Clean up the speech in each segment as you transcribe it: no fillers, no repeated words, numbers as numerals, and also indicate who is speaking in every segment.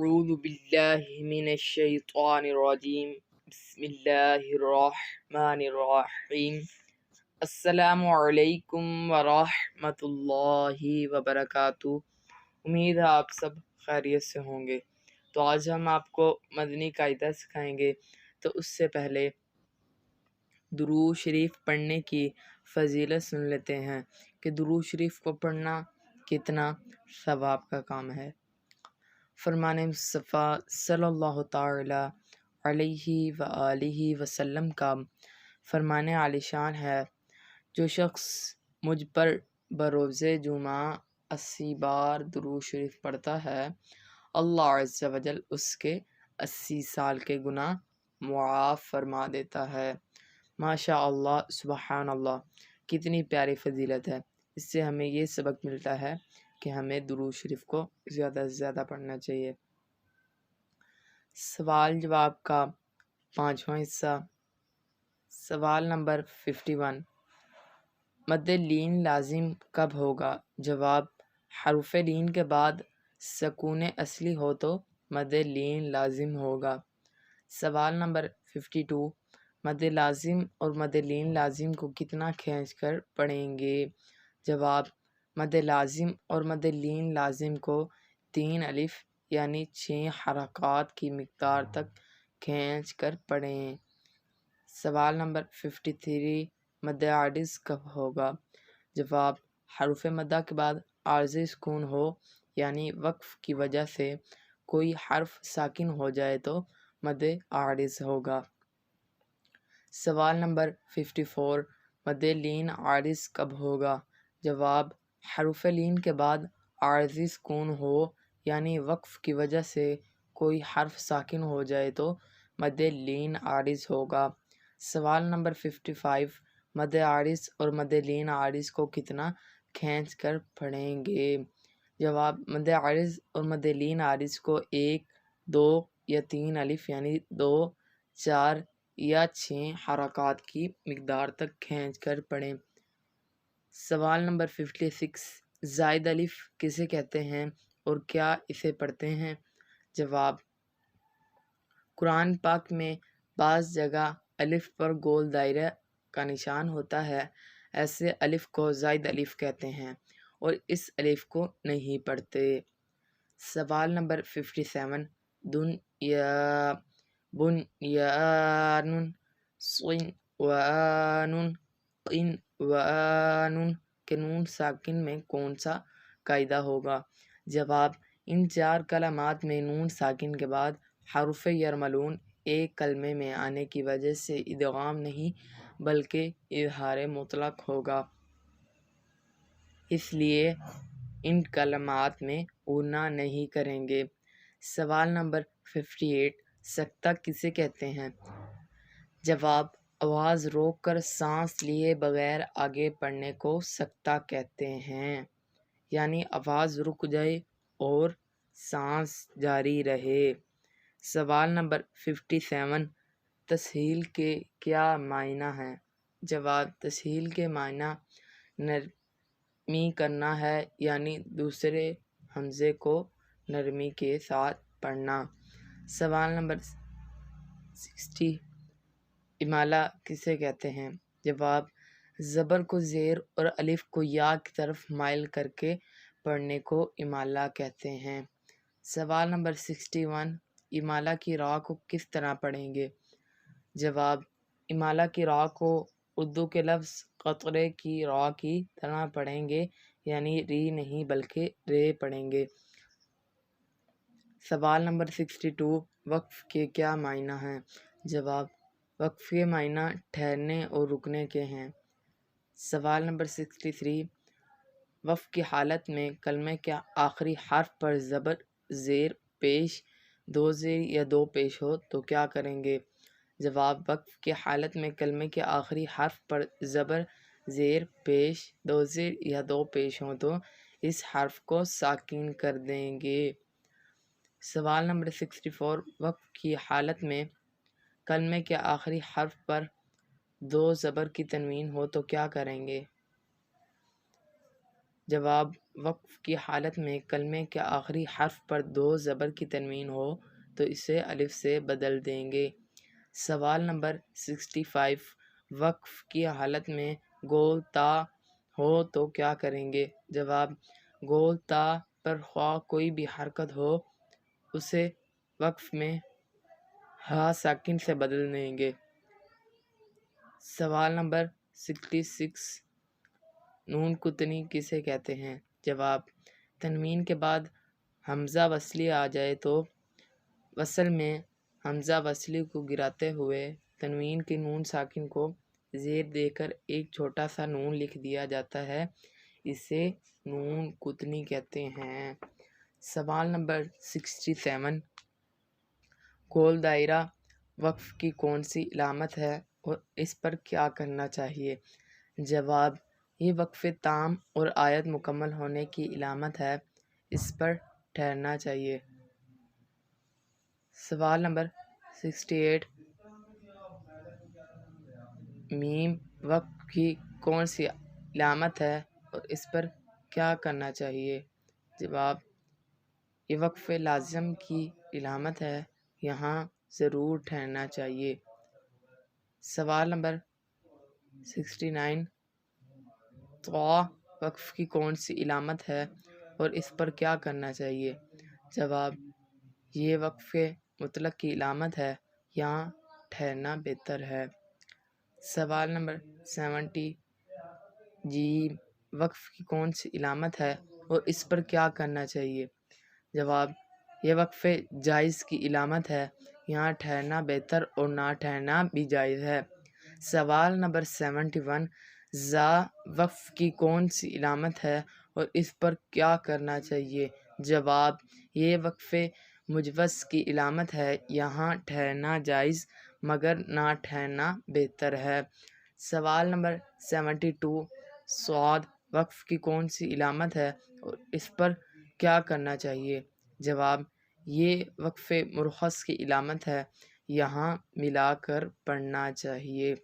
Speaker 1: أعوذ بالله من الشيطان الرجيم بسم الله الرحمن الرحیم السلام علیکم ورحمۃ اللہ وبرکاتہ۔ امید ہے آپ سب خیریت سے ہوں گے۔ تو آج ہم آپ کو مدنی قاعدہ سکھائیں گے، تو اس سے پہلے درود شریف پڑھنے کی فضیلت سن لیتے ہیں کہ درود شریف کو پڑھنا کتنا ثواب کا کام ہے۔ فرمان مصطفیٰ صلی اللہ تعالی علیہ وآلہ وسلم کا فرمان عالی شان ہے، جو شخص مجھ پر بروز جمعہ 80 بار درود شریف پڑھتا ہے، اللہ عز و جل اس کے 80 سال کے گناہ معاف فرما دیتا ہے۔ ماشاء اللہ، سبحان اللہ، کتنی پیاری فضیلت ہے۔ اس سے ہمیں یہ سبق ملتا ہے کہ ہمیں درود شریف کو زیادہ سے زیادہ پڑھنا چاہیے۔ سوال جواب کا 5واں حصہ۔ سوال نمبر 51، مد لین لازم کب ہوگا؟ جواب، حرف لین کے بعد سکون اصلی ہو تو مد لین لازم ہوگا۔ سوال نمبر 52، مد لازم اور مد لین لازم کو کتنا کھینچ کر پڑھیں گے؟ جواب، مد لازم اور مد لین لازم کو 3 الف یعنی 6 حرکات کی مقدار تک کھینچ کر پڑھیں۔ سوال نمبر 53، مد عارض کب ہوگا؟ جواب، حرف مدہ کے بعد عارضی سکون ہو یعنی وقف کی وجہ سے کوئی حرف ساکن ہو جائے تو مد عارض ہوگا۔ سوال نمبر 54، مد لین عارض کب ہوگا؟ جواب، حرف لین کے بعد عارضی سکون ہو یعنی وقف کی وجہ سے کوئی حرف ساکن ہو جائے تو مد لین عارض ہوگا۔ سوال نمبر 55، مد عارض اور مد لین عارض کو کتنا کھینچ کر پڑھیں گے؟ جواب، مد عارض اور مد لین عارض کو 1، 2 یا 3 الف یعنی 2، 4 یا 6 حرکات کی مقدار تک کھینچ کر پڑھیں۔ سوال نمبر 56، زائد الف کسے کہتے ہیں اور کیا اسے پڑھتے ہیں؟ جواب، قرآن پاک میں بعض جگہ الف پر گول دائرہ کا نشان ہوتا ہے، ایسے الف کو زائد الف کہتے ہیں اور اس الف کو نہیں پڑھتے۔ سوال نمبر 57، دن یا بن یا نن صن وانن قن وانن کے نون ساکن میں کون سا قاعدہ ہوگا؟ جواب، ان 4 کلمات میں نون ساکن کے بعد حرف یرملون ایک کلمے میں آنے کی وجہ سے ادغام نہیں بلکہ اظہار مطلق ہوگا، اس لیے ان کلمات میں غنہ نہیں کریں گے۔ سوال نمبر 58، سکتہ کسے کہتے ہیں؟ جواب، آواز روک کر سانس لیے بغیر آگے پڑھنے کو سکتہ کہتے ہیں، یعنی آواز رک جائے اور سانس جاری رہے۔ سوال نمبر 57، تسہیل کے کیا معنی ہیں؟ جواب، تسہیل کے معنی نرمی کرنا ہے یعنی دوسرے ہمزے کو نرمی کے ساتھ پڑھنا۔ سوال نمبر 60، امالہ کسے کہتے ہیں؟ جواب، زبر کو زیر اور الف کو یا کی طرف مائل کر کے پڑھنے کو امالہ کہتے ہیں۔ سوال نمبر 61، امالہ کی را کو کس طرح پڑھیں گے؟ جواب، امالہ کی را کو اردو کے لفظ قطرے کی را کی طرح پڑھیں گے، یعنی ری نہیں بلکہ رے پڑھیں گے۔ سوال نمبر 62، وقف کے کیا معنی ہیں؟ جواب، وقف کے معنی ٹھہرنے اور رکنے کے ہیں۔ سوال نمبر 63، وقف کی حالت میں کلمے کے آخری حرف پر زبر زیر پیش 2 زیر یا 2 پیش ہو تو کیا کریں گے؟ جواب، وقف کی حالت میں کلمے کے آخری حرف پر زبر زیر پیش 2 زیر یا 2 پیش ہوں تو اس حرف کو ساکن کر دیں گے۔ سوال نمبر 64، وقف کی حالت میں کلمے کے آخری حرف پر 2 زبر کی تنوین ہو تو کیا کریں گے؟ جواب وقف کی حالت میں کلمے کے آخری حرف پر 2 زبر کی تنوین ہو تو اسے الف سے بدل دیں گے۔ سوال نمبر 65 وقف کی حالت میں گول تا ہو تو کیا کریں گے؟ جواب گول تا پر خواہ کوئی بھی حرکت ہو اسے وقف میں ہا ساکن سے بدل دیں گے۔ سوال نمبر 66 نون کتنی کسے کہتے ہیں؟ جواب تنوین کے بعد حمزہ وصلی آ جائے تو وصل میں حمزہ وصلی کو گراتے ہوئے تنوین کی نون ساکن کو زیر دے کر ایک چھوٹا سا نون لکھ دیا جاتا ہے، اسے نون کتنی کہتے ہیں۔ سوال نمبر 67 گول دائرہ وقف کی کون سی علامت ہے اور اس پر کیا کرنا چاہیے؟ جواب یہ وقف تام اور آیت مکمل ہونے کی علامت ہے، اس پر ٹھہرنا چاہیے۔ سوال نمبر 68 میم وقف کی کون سی علامت ہے اور اس پر کیا کرنا چاہیے؟ جواب یہ وقف لازم کی علامت ہے، یہاں ضرور ٹھہرنا چاہیے۔ سوال نمبر 69 طوا وقف کی کون سی علامت ہے اور اس پر کیا کرنا چاہیے؟ جواب یہ وقف مطلق کی علامت ہے، یہاں ٹھہرنا بہتر ہے۔ سوال نمبر 70 جیم وقف کی کون سی علامت ہے اور اس پر کیا کرنا چاہیے؟ جواب یہ وقف جائز کی علامت ہے، یہاں ٹھہرنا بہتر اور نہ ٹھہرنا بھی جائز ہے۔ سوال نمبر 71 زا وقف کی کون سی علامت ہے اور اس پر کیا کرنا چاہیے؟ جواب یہ وقف مجوز کی علامت ہے، یہاں ٹھہرنا جائز مگر نہ ٹھہرنا بہتر ہے۔ سوال نمبر 72 صاد وقف کی کون سی علامت ہے اور اس پر کیا کرنا چاہیے؟ جواب یہ وقف مرخص کی علامت ہے، یہاں ملا کر پڑھنا چاہیے۔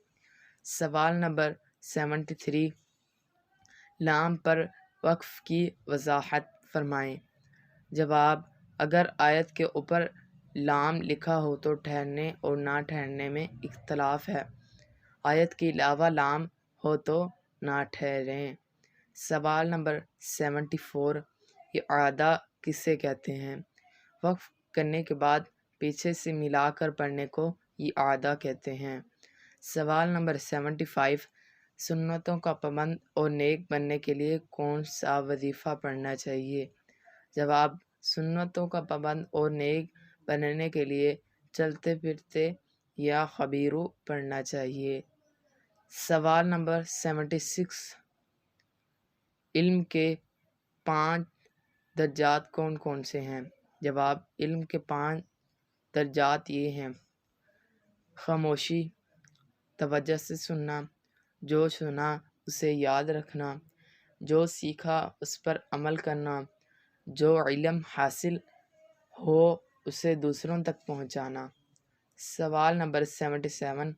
Speaker 1: سوال نمبر 73 لام پر وقف کی وضاحت فرمائیں۔ جواب اگر آیت کے اوپر لام لکھا ہو تو ٹھہرنے اور نہ ٹھہرنے میں اختلاف ہے، آیت کے علاوہ لام ہو تو نہ ٹھہریں۔ سوال نمبر 74 اعادہ کسے کہتے ہیں؟ وقف کرنے کے بعد پیچھے سے ملا کر پڑھنے کو اعادہ کہتے ہیں۔ سوال نمبر 75 سنتوں کا پابند اور نیک بننے کے لیے کون سا وظیفہ پڑھنا چاہیے؟ جواب سنتوں کا پابند اور نیک بننے کے لیے چلتے پھرتے یا خبیرو پڑھنا چاہیے۔ سوال نمبر 76 علم کے 5 درجات کون کون سے ہیں؟ جواب علم کے 5 درجات یہ ہیں: خاموشی، توجہ سے سننا، جو سنا اسے یاد رکھنا، جو سیکھا اس پر عمل کرنا، جو علم حاصل ہو اسے دوسروں تک پہنچانا۔ سوال نمبر 77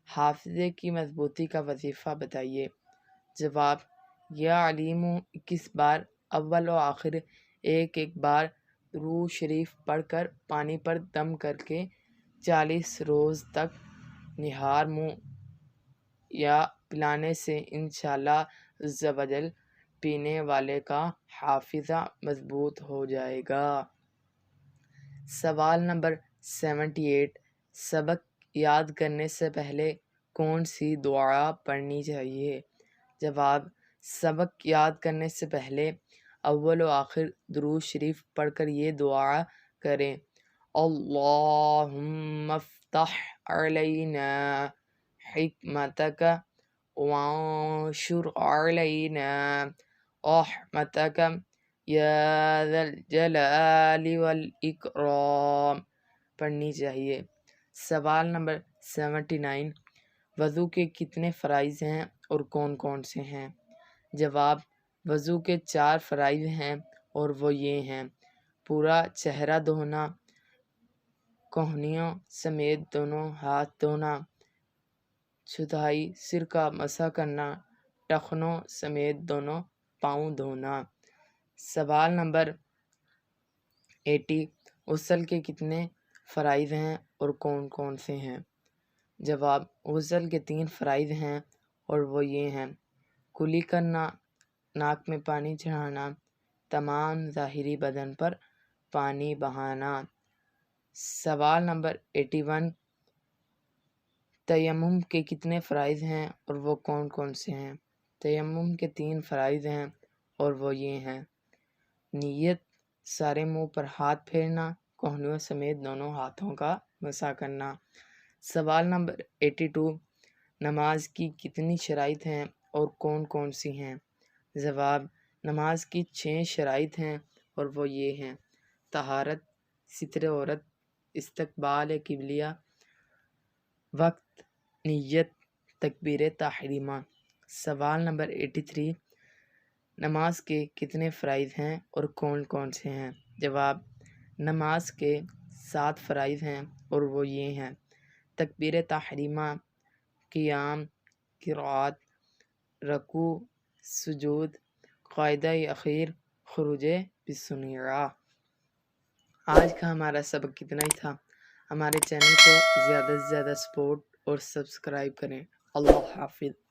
Speaker 1: حافظے کی مضبوطی کا وظیفہ بتائیے۔ جواب یا علیم 21 بار اول و آخر ایک بار درود شریف پڑھ کر پانی پر دم کر کے 40 روز تک نہار منہ یا پلانے سے انشاءاللہ عز و جل پینے والے کا حافظہ مضبوط ہو جائے گا۔ سوال نمبر 78 سبق یاد کرنے سے پہلے کون سی دعا پڑھنی چاہیے؟ جواب سبق یاد کرنے سے پہلے اول و آخر درود شریف پڑھ کر یہ دعا کریں: اللہم افتح علینا حکمتک وانشر علینا رحمتک یا ذا الجلال والاکرام پڑھنی چاہیے۔ سوال نمبر 79 وضو کے کتنے فرائض ہیں اور کون کون سے ہیں؟ جواب وضو کے 4 فرائض ہیں اور وہ یہ ہیں: پورا چہرہ دھونا، کہنیوں سمیت دونوں ہاتھ دھونا، چوتھائی سر کا مسح کرنا، ٹخنوں سمیت دونوں پاؤں دھونا۔ سوال نمبر 80، غسل کے کتنے فرائض ہیں اور کون کون سے ہیں؟ جواب، غسل کے 3 فرائض ہیں اور وہ یہ ہیں: کلی کرنا، ناک میں پانی چڑھانا، تمام ظاہری بدن پر پانی بہانا۔ سوال نمبر 81، تیمم کے کتنے فرائض ہیں اور وہ کون کون سے ہیں؟ تیمم کے 3 فرائض ہیں اور وہ یہ ہیں: نیت، سارے منہ پر ہاتھ پھیرنا، کہنیوں سمیت دونوں ہاتھوں کا مسح کرنا۔ سوال نمبر 82، نماز کی کتنی شرائط ہیں اور کون کون سی ہیں؟ جواب، نماز کی 6 شرائط ہیں اور وہ یہ ہیں: طہارت، ستر عورت، استقبال قبلہ، وقت، نیت، تکبیر تحریمہ۔ سوال نمبر 83، نماز کے کتنے فرائض ہیں اور کون کون سے ہیں؟ جواب، نماز کے 7 فرائض ہیں اور وہ یہ ہیں: تکبیر تحریمہ، قیام، قرأت، رکوع، سجود، قاعدہ اخیر، خروج بسنیرہ۔ آج کا ہمارا سبق کتنا ہی تھا۔ ہمارے چینل کو زیادہ سے زیادہ سپورٹ اور سبسکرائب کریں۔ اللہ حافظ۔